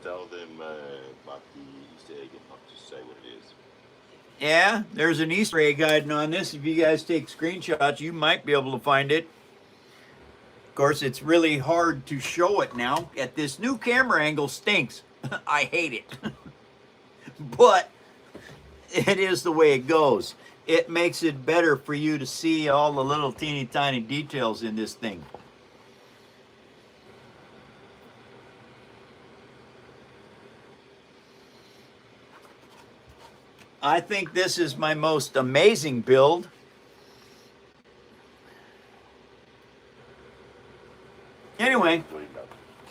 tell them about the Easter egg and not just say what it is. Yeah, there's an Easter egg hiding on this. If you guys take screenshots, you might be able to find it. Of course, it's really hard to show it now. At this new camera angle stinks. I hate it. But it is the way it goes. It makes it better for you to see all the little teeny tiny details in this thing. I think this is my most amazing build. Anyway,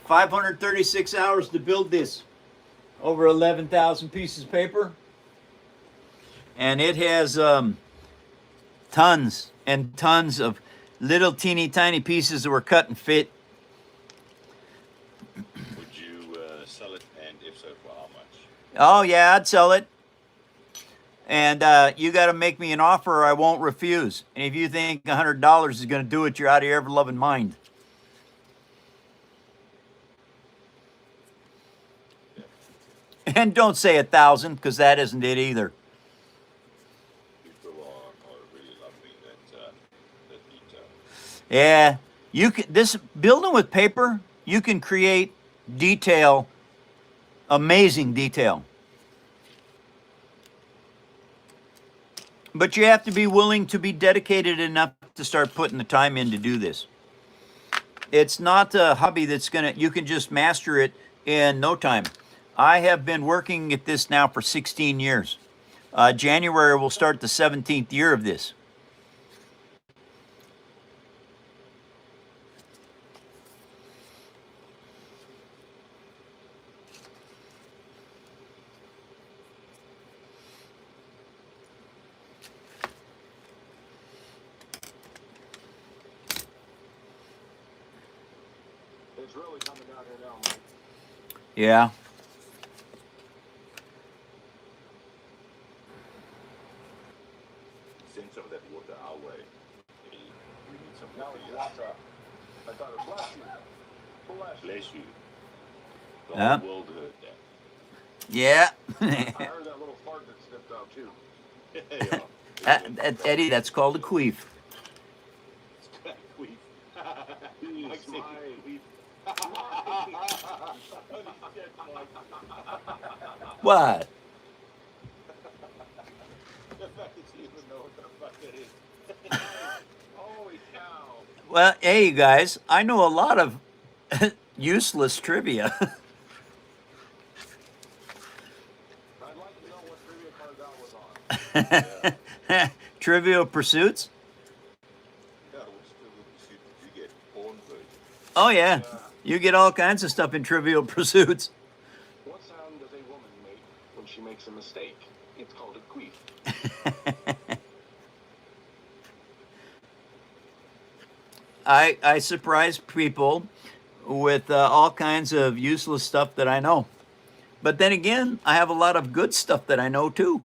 536 hours to build this. Over 11,000 pieces of paper. And it has tons and tons of little teeny tiny pieces that were cut and fit. Would you sell it, and if so, for how much? Oh yeah, I'd sell it. And you got to make me an offer or I won't refuse. And if you think $100 is going to do it, you're out of your ever-loving mind. Yeah. And don't say 1,000, because that isn't it either. People are really loving that detail. Yeah, you can. This building with paper, you can create detail, amazing detail. But you have to be willing to be dedicated enough to start putting the time in to do this. It's not a hobby that's you can just master it in no time. I have been working at this now for 16 years. January will start the 17th year of this. It's really coming down here now, Mike. Yeah. Send some of that water our way. We need some Now water. it's water. I thought it bless you. Bless you. The Yeah. whole world heard that. Yeah. I heard that little fart that sniffed out too. Yeah. Eddie, that's called a queef. Queef. He's Mike said mine. queef. What? The fact that you even know what the fuck that is. Holy cow. Well, hey, you guys, I know a lot of useless trivia. I'd like to know what trivia card that was on. Trivial Pursuits? Yeah, you get porn version. Oh, yeah. You get all kinds of stuff in Trivial Pursuits. What sound does a woman make when she makes a mistake? It's called a queef. I surprise people with all kinds of useless stuff that I know. But then again, I have a lot of good stuff that I know too.